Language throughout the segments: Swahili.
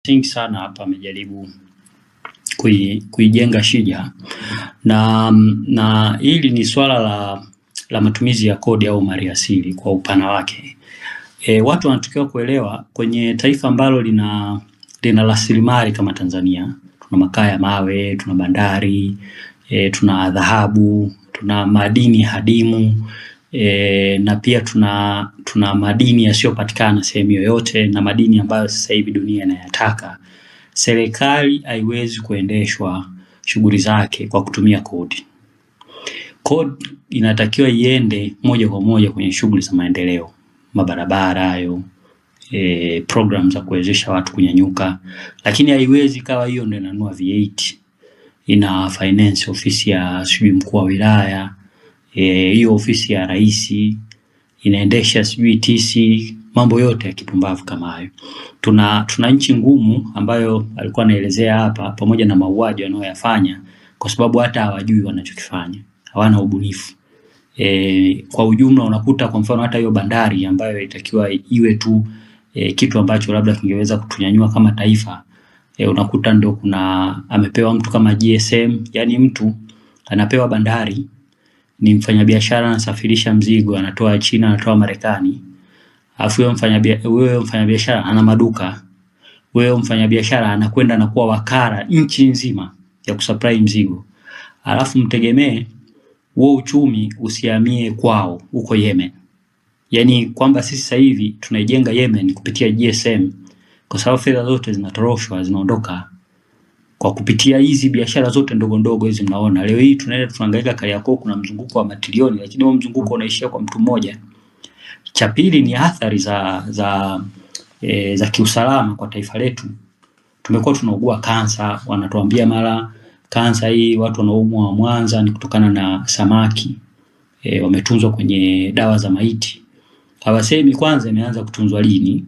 msingi sana hapa amejaribu kuijenga Shija na hili ni swala la matumizi ya kodi au maliasili kwa upana wake. Watu wanatakiwa kuelewa kwenye taifa ambalo lina rasilimali kama Tanzania, tuna makaa ya mawe, tuna bandari, tuna dhahabu, tuna madini hadimu, na pia tuna madini yasiyopatikana sehemu yoyote na madini ambayo sasa hivi dunia inayataka. Serikali haiwezi kuendeshwa shughuli zake kwa kutumia kodi. Kodi inatakiwa iende moja kwa moja kwenye shughuli za maendeleo, mabarabara hayo, program za kuwezesha watu kunyanyuka, lakini haiwezi kawa hiyo ndio inanunua V8, ina finance ofisi ya sijui mkuu wa wilaya, hiyo ofisi ya rais inaendesha sijui TC, mambo yote ya kipumbavu kama hayo. Tuna nchi ngumu ambayo alikuwa anaelezea hapa, pamoja na mauaji wanayoyafanya, kwa sababu hata hawajui wanachokifanya, hawana ubunifu. Kwa ujumla unakuta kwa mfano hata hiyo bandari ambayo itakiwa iwe tu kitu ambacho labda kingeweza kutunyanyua kama taifa, unakuta ndio amepewa mtu kama GSM, yani mtu anapewa bandari, ni mfanyabiashara anasafirisha mzigo, anatoa China, anatoa Marekani. Alafu wewe mfanyabiashara ana maduka, wewe mfanyabiashara anakwenda na kuwa wakala nchi nzima ya kusupply mzigo. Alafu mtegemee huo uchumi usihamie kwao huko Yemen. Yani kwamba sisi sasa hivi tunaijenga Yemen kupitia GSM, kwa sababu fedha zote zinatoroshwa, zinaondoka kwa kupitia hizi biashara zote ndogo ndogo hizi. Mnaona leo hii tunaenda tunahangaika Kariakoo, kuna mzunguko wa matilioni, lakini huo mzunguko unaishia kwa mtu mmoja. Cha pili ni athari za kiusalama kwa taifa letu. Tumekuwa tunaugua kansa, wanatuambia mara kansa hii watu wanaoumwa Mwanza ni kutokana na samaki wametunzwa kwenye dawa za maiti. Hawasemi kwanza imeanza kutunzwa lini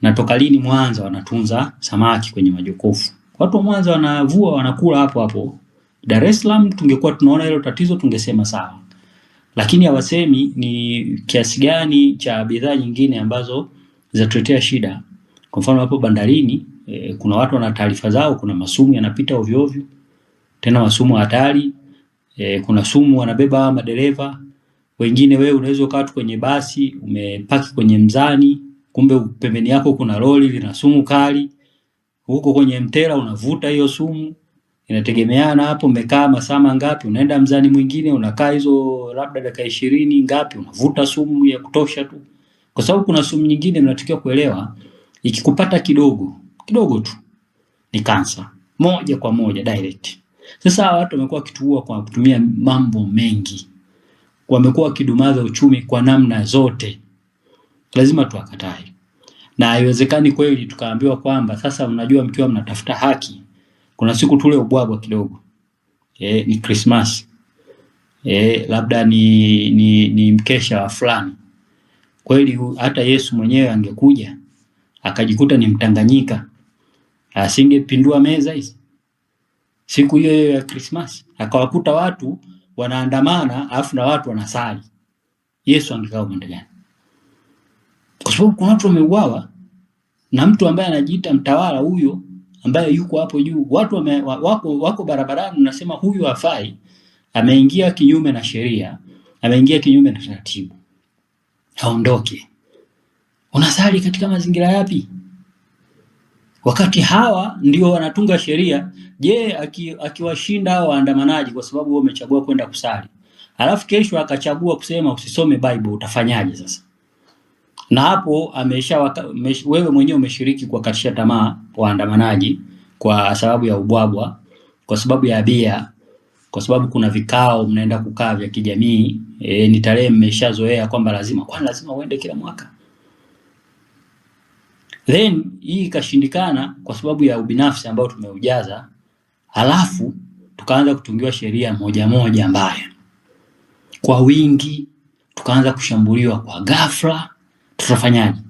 na toka lini Mwanza wanatunza samaki kwenye majokofu. Watu wa Mwanza wanavua wanakula hapo hapo. Dar es Salaam tungekuwa tunaona hilo tatizo tungesema sawa. Lakini hawasemi ni kiasi gani cha bidhaa nyingine ambazo zinatuletea shida. Kwa mfano hapo bandarini kuna watu wana taarifa zao, kuna masumu yanapita ovyo ovyo. Tena masumu hatari, kuna sumu wanabeba madereva. Wengine wewe unaweza ukaa tu kwenye basi, umepaki kwenye mzani, kumbe pembeni yako kuna lori lina sumu kali. Huko kwenye mtela unavuta hiyo sumu. Inategemeana hapo umekaa masaa mangapi, unaenda mzani mwingine unakaa hizo labda dakika 20 ngapi, unavuta sumu ya kutosha tu. Kwa sababu kuna sumu nyingine mnatakiwa kuelewa, ikikupata kidogo tu ni kansa moja kwa moja direct. Sasa watu wamekuwa kituua kwa kutumia mambo mengi, wamekuwa kidumaza uchumi kwa namna zote, lazima tuwakatae. Na haiwezekani kweli tukaambiwa kwamba sasa unajua mkiwa mnatafuta haki, kuna siku tule ubwabwa kidogo. Ni Christmas. Labda ni mkesha wa fulani. Kweli hata Yesu mwenyewe angekuja akajikuta ni Mtanganyika, asingepindua meza hizi siku hiyo ya Christmas, akawakuta watu wanaandamana afu na watu wanasali. Yesu angekaa upande gani? Kwa sababu kuna watu wameuawa na mtu ambaye anajiita mtawala huyo ambaye yuko hapo juu. Watu wako barabarani, unasema huyu hafai, ameingia kinyume na sheria, ameingia kinyume na taratibu, haondoke. Unasali katika mazingira yapi? Wakati hawa ndio wanatunga sheria. Je, akiwashinda hao waandamanaji kwa sababu wao wamechagua kwenda kusali, alafu kesho akachagua kusema usisome Bible, utafanyaje sasa? Na hapo wewe mwenyewe umeshiriki kwa katisha tamaa waandamanaji kwa sababu ya ubwabwa, kwa sababu ya bia, kwa sababu kuna vikao mnaenda kukaa vya kijamii, ni tarehe mmeshazoea kwamba lazima uende kila mwaka. Then hii ikashindikana kwa sababu ya ubinafsi ambao tumeujaza, halafu tukaanza kutungiwa sheria moja moja mbaya kwa wingi, tukaanza kushambuliwa kwa ghafla. Tutafanyaje?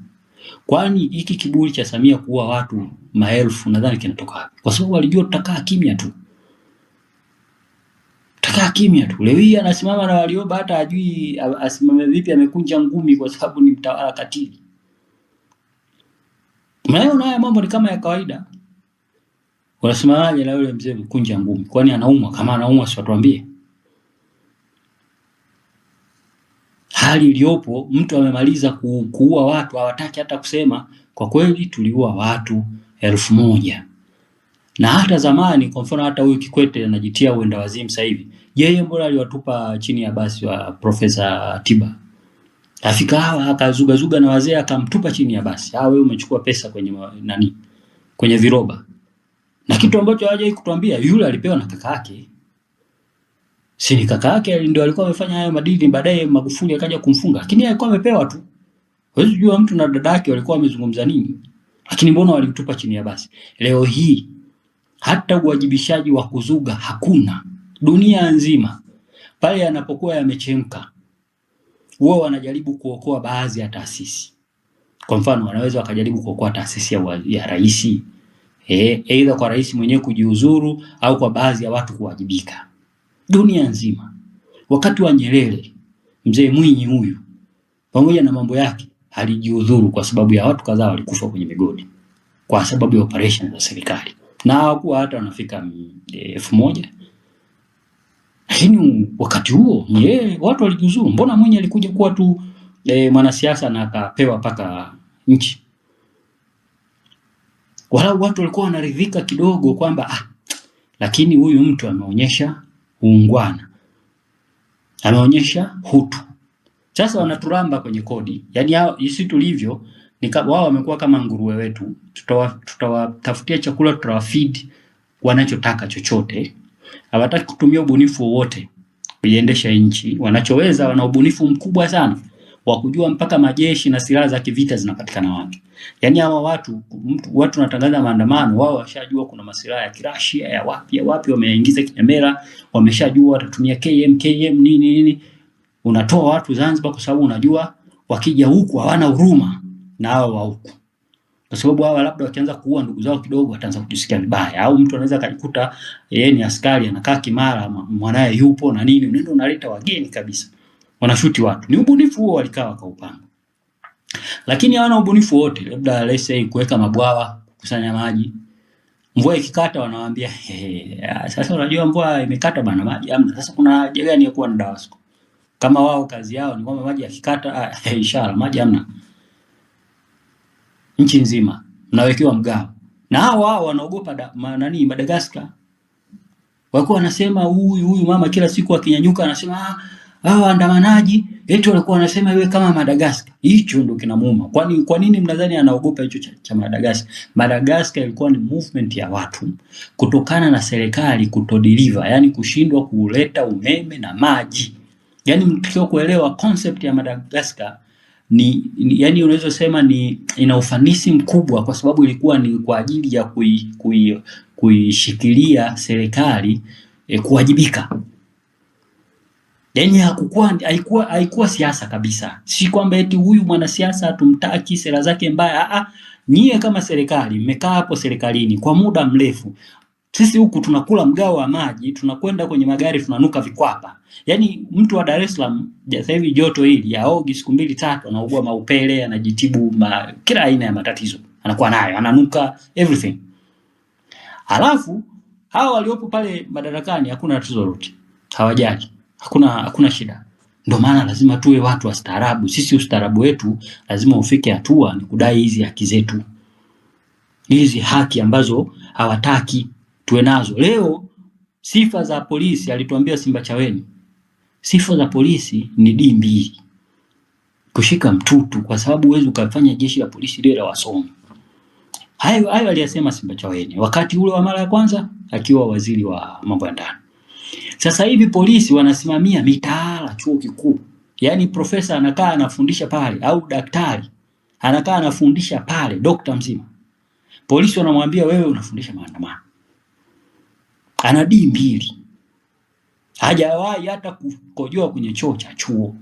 Kwani hiki kiburi cha Samia kuua watu maelfu nadhani kinatoka wapi? Kwa sababu walijua tutakaa kimya tu. Leo hii anasimama na Warioba hata ajui asimame vipi, amekunja ngumi kwa sababu ni mtawala katili. Mnaona haya mambo ni kama ya kawaida. Unasemaje na yule mzee mkunja ngumi? Kwani anaumwa? Kama anaumwa si watuambie. Hali iliyopo, mtu amemaliza kuua watu, hawataki hata kusema kwa kweli tuliua watu 1000. Na hata zamani, kwa mfano hata huyu Kikwete anajitia uenda wazimu sasa hivi. Yeye mbona aliwatupa chini ya basi wa Profesa Tiba? Afika hawa akazuga na wazee akamtupa chini ya basi. Wewe umechukua pesa kwenye nani? Kwenye viroba. Na kitu ambacho hajai kutuambia, yule alipewa na kaka yake. Si ni kaka yake ndio alikuwa amefanya hayo madili, baadaye Magufuli akaja kumfunga. Lakini yeye alikuwa amepewa tu. Huwezi kujua mtu na dada yake walikuwa wamezungumza nini. Lakini mbona walimtupa chini ya basi? Leo hii hata uwajibishaji wa kuzuga hakuna. Dunia nzima pale yanapokuwa yamechemka, wao wanajaribu kuokoa baadhi ya taasisi. Kwa mfano wanaweza wakajaribu kuokoa taasisi ya rais, aidha kwa rais mwenyewe kujiuzuru au kwa baadhi ya watu kuwajibika. Dunia nzima. Wakati wa Nyerere, mzee Mwinyi huyu pamoja na mambo yake alijiuzuru kwa sababu ya watu kadhaa walikufa kwenye migodi kwa sababu ya operation za serikali. Na hawakuwa hata wanafika 1000. Lakini wakati huo watu walijiuzuru. Mbona Mwinyi alikuja kuwa tu mwanasiasa na akapewa paka nchi? Wala watu walikuwa wanaridhika kidogo kwamba lakini huyu mtu ameonyesha uungwana, ameonyesha hutu. Sasa wanaturamba kwenye kodi. Yaani sisi tulivyo ni kama wao wamekuwa kama nguruwe wetu. Tutawatafutia chakula, tutawafeed wanachotaka chochote. Hawataki kutumia ubunifu wowote kuiendesha nchi. Wanachoweza, wana ubunifu mkubwa sana wa kujua mpaka majeshi na silaha za kivita zinapatikana wapi. Yaani hawa watu wanatangaza maandamano, wao washajua kuna masilaha ya Kirashia ya wapi wameingiza Kinyamera, wameshajua watatumia KM nini. Unatoa watu Zanzibar kwa sababu unajua wakija huku hawana huruma na hao wa huku. Kwa sababu hawa labda wakianza kuua ndugu zao kidogo wataanza kujisikia vibaya, au mtu anaweza kujikuta yeye ni askari anakaa Kimara, mwanae yupo na nini, unaenda unaleta wageni kabisa, wanashuti watu. Ni ubunifu huo walikaa wakaupanga. Lakini hawana ubunifu wote, labda let's say kuweka mabwawa, kukusanya maji. Mvua ikikata wanawaambia sasa unajua mvua imekata bana, maji hamna. Sasa kuna haja gani ya kuwa na DAWASCO? Kama wao kazi yao ni kwamba maji yakikata ishara maji hamna. Nchi nzima mnawekewa mgao. Na hao wanaogopa Madagascar. Walikuwa wanasema huyu mama kila siku akinyanyuka anasema waandamanaji eti walikuwa wanasema iwe kama Madagascar. Hicho ndio kinamuuma. Kwa nini mnadhani anaogopa hicho cha Madagascar? Madagascar ilikuwa ni movement ya watu kutokana na serikali kutodeliver, yani kushindwa kuleta umeme na maji. Yani mtakao kuelewa concept ya Madagascar yani unaweza sema ni ina ufanisi mkubwa, kwa sababu ilikuwa ni kwa ajili ya kuishikilia serikali kuwajibika. Yani haikuwa siasa kabisa. Si kwamba eti huyu mwanasiasa tumtaki sera zake mbaya. Nyie kama serikali mmekaa hapo serikalini kwa muda mrefu. Sisi huku tunakula mgao wa maji, tunakwenda kwenye magari tunanuka vikwapa. Yaani mtu wa Dar es Salaam sasa hivi joto hili yaogi siku 2-3 anaugua maupele, anajitibu kila aina ya matatizo. Anakuwa nayo, ananuka everything. Alafu hao waliopo pale madarakani hakuna tatizo lolote. Hawajali. Hakuna shida. Ndio maana lazima tuwe watu wastaarabu. Sisi ustaarabu wetu lazima ufike hatua ni kudai hizi haki zetu. Hizi haki ambazo hawataki tuwe nazo. Leo sifa za polisi alituambia Simbachaweni. Sifa za polisi ni D2. Kushika mtutu, kwa sababu huwezi ukafanya jeshi la polisi lile la wasomi. Hayo aliyasema Simbachaweni wakati ule wa mara ya kwanza akiwa waziri wa mambo ya ndani. Sasa hivi polisi wanasimamia mitaala chuo kikuu. Yaani profesa anakaa anafundisha pale, au daktari anakaa anafundisha pale, dokta mzima. Polisi wanamwambia wewe unafundisha maandamano. Ana D2. Hajawahi hata kukojoa kwenye choo cha chuo.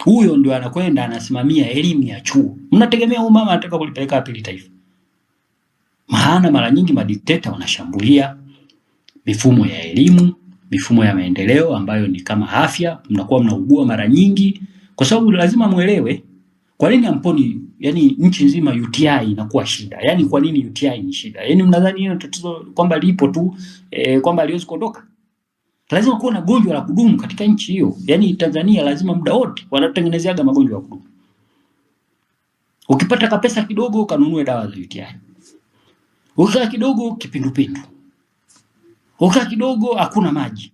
Huyo ndio anakwenda anasimamia elimu ya chuo. Mnategemea huyu mama anataka kulipeleka wapi taifa? Maana mara nyingi madikteta wanashambulia mifumo ya elimu, mifumo ya maendeleo ambayo ni kama afya. Mnakuwa mnaugua mara nyingi, kwa sababu lazima muelewe kwa nini hamponi yani nchi nzima UTI inakuwa shida. Yani kwa nini UTI ni shida? Yani mnadhani hiyo tatizo kwamba lipo tu kwamba haliwezi kuondoka? Lazima kuwa na gonjwa la kudumu katika nchi hiyo. Yani Tanzania lazima muda wote wanatengenezeaga magonjwa ya kudumu. Ukipata kapesa kidogo kanunue dawa za UTI. Ukikaa kidogo kipindupindu. Ukikaa kidogo hakuna maji.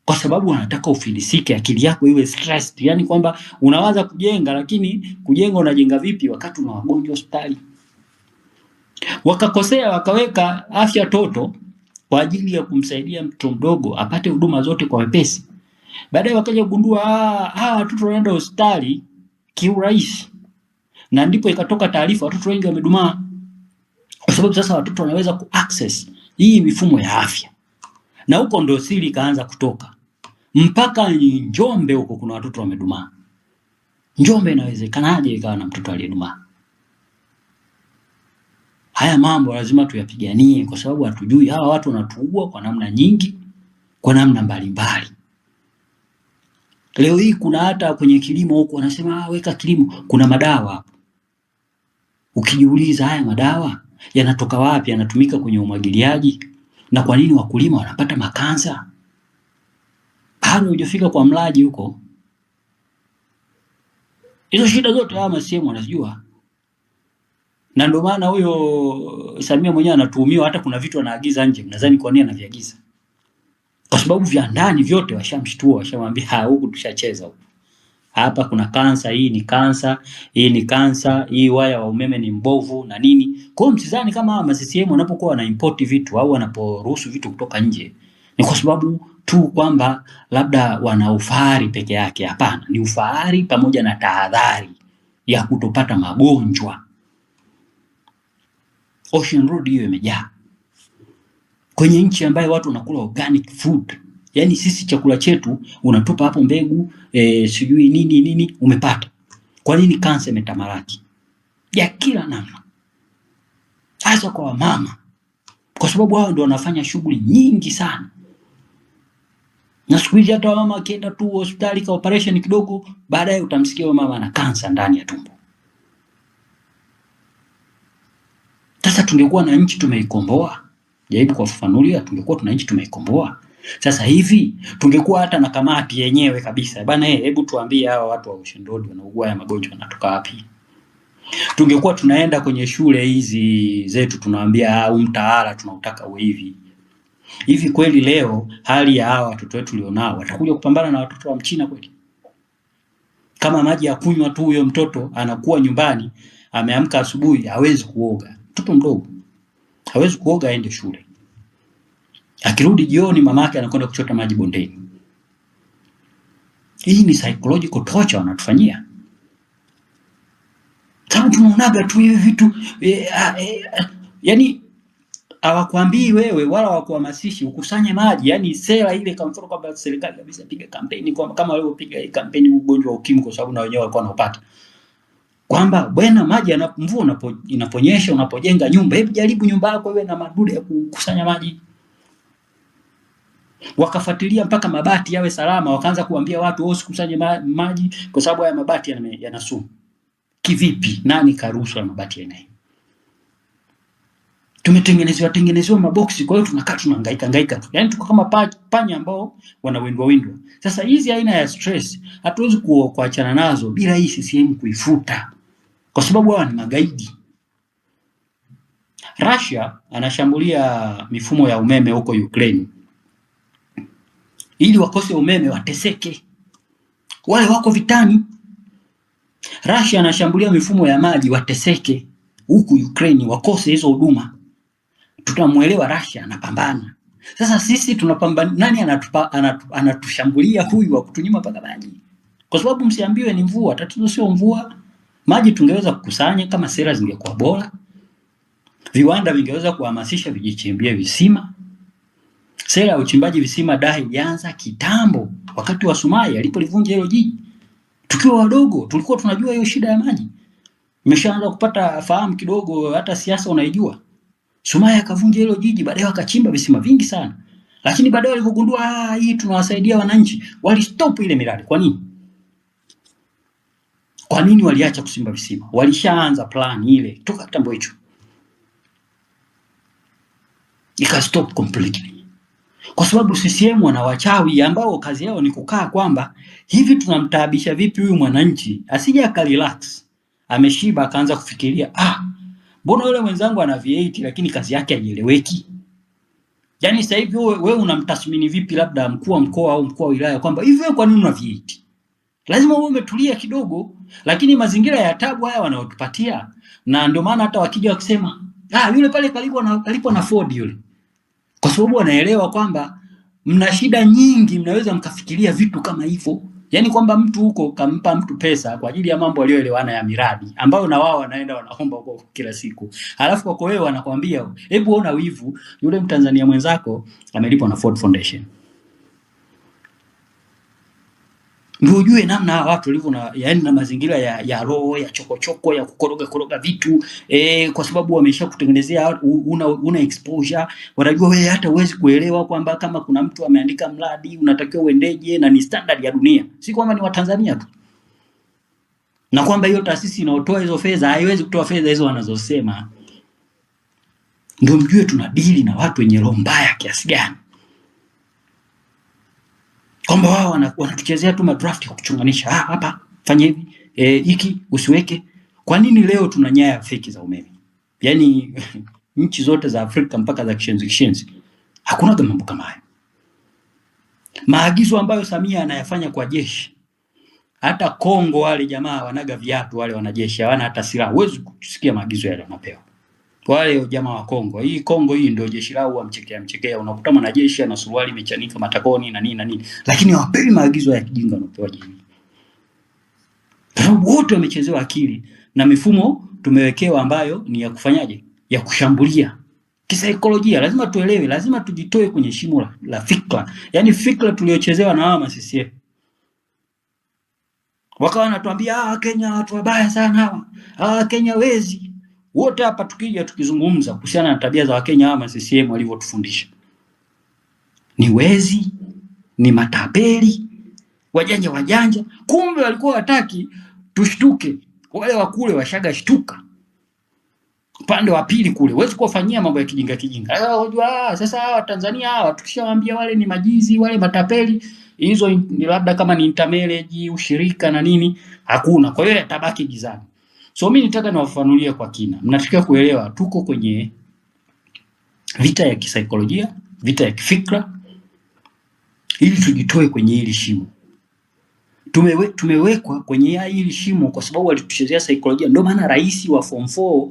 Kwa sababu wanataka ufilisike, akili yako iwe stressed. Yani kwamba unawaza kujenga, lakini kujenga unajenga vipi wakati una wagonjwa hospitali? Wakakosea wakaweka afya toto kwa ajili ya kumsaidia mtoto mdogo apate huduma zote kwa wepesi. Baadaye wakaja kugundua hawa watoto wanaenda hospitali kiurahisi. Na ndipo ikatoka taarifa watoto wengi wamedumaa. Kwa sababu sasa watoto wanaweza kuaccess hii mifumo ya afya. Na huko ndio siri kaanza kutoka. Mpaka Njombe huko kuna watoto wamedumaa. Njombe inawezekanaje ikawa na mtoto aliyedumaa? Haya mambo lazima tuyapiganie kwa sababu hatujui hawa watu wanatuua kwa namna nyingi, kwa namna mbalimbali. Leo hii kuna hata kwenye kilimo huko wanasema weka kilimo, kuna madawa hapo. Ukijiuliza haya madawa yanatoka wapi? Yanatumika kwenye umwagiliaji, na kwa nini wakulima wanapata makansa? Bado hujafika kwa mlaji huko. Hizo shida zote hawa masehemu wanazijua. Na ndio maana huyo Samia mwenyewe anatuhumiwa, hata kuna vitu anaagiza nje. Mnadhani kwa nini anaviagiza? Kwa sababu vya ndani vyote washamshtua, washamwambia huku tushacheza huku. Hapa kuna kansa, hii ni kansa, hii ni kansa, hii waya wa umeme ni mbovu na nini. Kwa hiyo msizani kama hawa CCM wanapokuwa wana import vitu au wanaporuhusu vitu kutoka nje ni kwa sababu tu kwamba labda wana ufahari peke yake. Hapana, ni ufahari pamoja na tahadhari ya kutopata magonjwa. Ocean Road hiyo imejaa. Kwenye nchi ambayo watu wanakula organic food. Yani sisi chakula chetu unatupa hapo mbegu, sijui nini umepata. Kwa nini kansa imetamalaki? Ya kila namna. Hasa kwa wamama. Kwa sababu hao ndio wanafanya shughuli nyingi sana. Na siku hizi hata mama akienda tu hospitali kwa operation kidogo, baadaye utamsikia mama ana kansa ndani ya tumbo. Sasa tungekuwa na nchi tumeikomboa. Jaribu kufafanulia, tungekuwa tuna nchi tumeikomboa. Sasa hivi tungekuwa hata na kamati yenyewe kabisa. Bana hebu tuambie hawa watu wa Ocean Road wanaugua ya magonjwa yanatoka wapi? Tungekuwa tunaenda kwenye shule hizi zetu tunawaambia mtaala tunautaka uwe hivi. Hivi kweli leo hali ya hawa watoto wetu tulionao watakuja kupambana na watoto wa Mchina kweli? Kama maji ya kunywa tu huyo mtoto anakuwa nyumbani, ameamka asubuhi hawezi kuoga. Mtoto mdogo hawezi kuoga aende shule. Akirudi jioni mamake anakwenda kuchota maji bondeni. Hii ni psychological torture wanatufanyia. Kama tunaonaga tu hivi vitu yani hawakwambii wewe wala hawakuhamasishi ukusanye maji. Yani sera ile kwa mfano kwamba serikali kabisa piga kampeni kama walivyopiga kampeni ugonjwa wa ukimwi kwa sababu na wenyewe walikuwa wanaupata. Kwamba bwana maji mvua inaponyesha unapojenga nyumba, hebu jaribu nyumba yako iwe na madude ya kukusanya maji. Wakafuatilia mpaka mabati yawe salama, wakaanza kuambia watu usikusanye maji kwa sababu haya mabati yana sumu. Kivipi? Nani karuhusu mabati yana? Tumetengenezewa maboksi, kwa hiyo tunakaa tunahangaika. Yaani tuko kama panya ambao wanawindwa. Sasa hizi aina ya stress hatuwezi kuachana nazo bila hii CCM kuifuta. Kwa sababu hawa ni magaidi. Russia anashambulia mifumo ya umeme huko Ukraine. Ili wakose umeme wateseke. Wale wako vitani. Russia anashambulia mifumo ya maji wateseke. Huku Ukraine wakose hizo huduma. Tutamuelewa Russia anapambana. Sasa sisi tunapambana, nani anatushambulia huyu wa kutunyima mpaka maji? Kwa sababu msiambiwe ni mvua, tatizo sio mvua. Maji tungeweza kukusanya kama sera zingekuwa bora. Viwanda vingeweza kuhamasisha vijichimbie visima. Sera ya uchimbaji visima Dar ilianza kitambo wakati wa Sumaye alipolivunja hilo jiji. Tukiwa wadogo tulikuwa tunajua hiyo shida ya maji. Nimeshaanza kupata fahamu kidogo, hata siasa unaijua. Sumaye akavunja hilo jiji, baadaye wakachimba visima vingi sana. Lakini baadaye walipogundua hii tunawasaidia wananchi, walistop ile miradi. Kwa nini? Kwa nini waliacha kuchimba visima? Walishaanza plan ile toka kitambo hicho, ikastop completely, kwa sababu CCM wana wachawi ambao kazi yao ni kukaa kwamba hivi tunamtaabisha vipi huyu mwananchi asije akarelax, ameshiba akaanza kufikiria mbona yule mwenzangu ana V8 lakini kazi yake haieleweki. Yaani sasa hivi wewe unamtathmini vipi labda mkuu wa mkoa au mkuu wa wilaya kwamba hivi wewe kwa nini una V8? Lazima uwe umetulia kidogo, lakini mazingira ya tabu haya wanaotupatia, na ndio maana hata wakija wakisema yule pale kalipo na Ford yule, kwa sababu wanaelewa kwamba mna shida nyingi, mnaweza mkafikiria vitu kama hivyo. Yaani kwamba mtu huko kampa mtu pesa kwa ajili ya mambo aliyoelewana ya miradi ambayo na wao wanaenda wanaomba huko kila siku. Halafu kwako wewe wanakuambia hebu ona wivu, yule Mtanzania mwenzako amelipwa na Ford Foundation. Ndio ujue namna watu walivyo na yaani na mazingira ya roho ya chokochoko ya kukoroga vitu kwa sababu wameshakutengenezea una exposure, wanajua wewe hata uwezi kuelewa kwamba kama kuna mtu ameandika mradi unatakiwa uendeje na ni standard ya dunia, si kwamba ni wa Tanzania tu, na kwamba hiyo taasisi inaotoa hizo fedha haiwezi kutoa fedha hizo wanazosema. Ndio mjue tunadili na watu wenye roho mbaya kiasi gani, kwamba wao wanatuchezea tu madraft ya kuchunganisha, hapa fanya hivi hiki usiweke. Kwa nini leo tuna nyaya feki za umeme? Yaani nchi zote za Afrika mpaka za kishenzi hakuna mambo kama haya. Maagizo ambayo Samia anayafanya kwa jeshi, hata Kongo wale jamaa wanaga viatu, wale wanajeshi hawana hata silaha, huwezi kusikia maagizo yale wanapewa wale jamaa wa Kongo. Hii Kongo hii ndio jeshi lao wamchekea, unakuta mwanajeshi ana suruali imechanika matakoni na nini, lakini hawapewi maagizo ya kijinga wanapewa jeshi. Sababu wote wamechezewa akili na mifumo tumewekewa ambayo ni ya kufanyaje, ya kushambulia kisaikolojia. Lazima tuelewe, lazima tujitoe kwenye shimo la fikra, yani fikra tuliochezewa na hawa CCM. Wakawa wanatuambia Kenya watu wabaya sana hawa, Kenya wezi. Wote hapa tukija tukizungumza kuhusiana na tabia za Wakenya hawa CCM walivyotufundisha, ni wezi, ni matapeli, wajanja. Kumbe walikuwa wataki tushtuke. Wale wa kule washaga shtuka. Upande wa pili kule huwezi kuwafanyia mambo ya kijinga. Unajua sasa hawa Tanzania hawa tukishawaambia wale ni majizi, wale matapeli, hizo ni labda kama ni intermarriage, ushirika na nini, hakuna. Kwa hiyo yatabaki gizani. So mimi nitaka niwafafanulie kwa kina. Mnatakiwa kuelewa tuko kwenye vita ya kisaikolojia, vita ya kifikra, ili tujitoe kwenye hili shimo. Tumewekwa kwenye hili shimo kwa sababu walituchezea saikolojia. Ndio maana rais wa form 4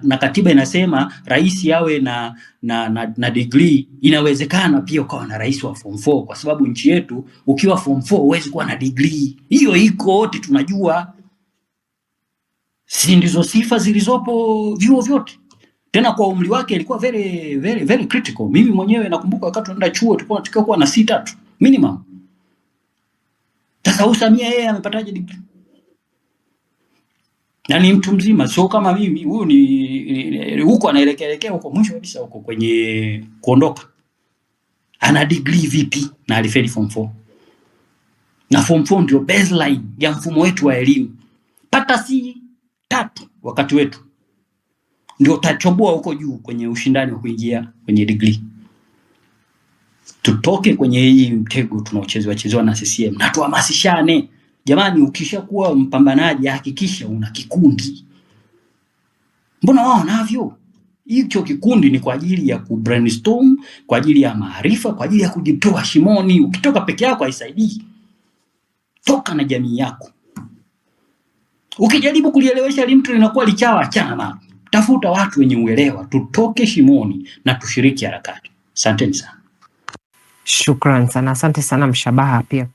na katiba inasema rais yawe na degree. Inawezekana pia ukawa na rais wa form 4 kwa sababu nchi yetu ukiwa form 4 huwezi kuwa na degree. Hiyo iko wote tunajua. Si ndizo sifa zilizopo vyuo vyote. Tena kwa umri wake ilikuwa very critical. Mimi mwenyewe nakumbuka wakati tunaenda chuo tulikuwa tunatakiwa kuwa na C3 minimum. Sasa Samia yeye amepataje degree? Na ni mtu mzima, sio kama mimi. Huyu ni huko anaelekea huko mwisho kabisa huko kwenye kuondoka. Ana degree vipi na alifeli form 4? Na form 4 ndio baseline ya mfumo wetu wa elimu. Pata C3 wakati wetu ndio utachoboa huko juu kwenye ushindani wa kuingia kwenye degree. Tutoke kwenye hii mtego tunaochezewa na CCM na tuhamasishane. Jamani, ukishakuwa mpambanaji hakikisha una kikundi. Mbona wao navyo? Hicho kikundi ni kwa ajili ya kubrainstorm, kwa ajili ya maarifa, kwa ajili ya kujitoa shimoni. Ukitoka peke yako haisaidii. Toka na jamii yako. Ukijaribu kulielewesha mtu linakuwa lichawa, achana nalo. Tafuta watu wenye uelewa, tutoke shimoni na tushiriki harakati. Asanteni sana. Shukrani sana. Asante sana Mshabaha pia.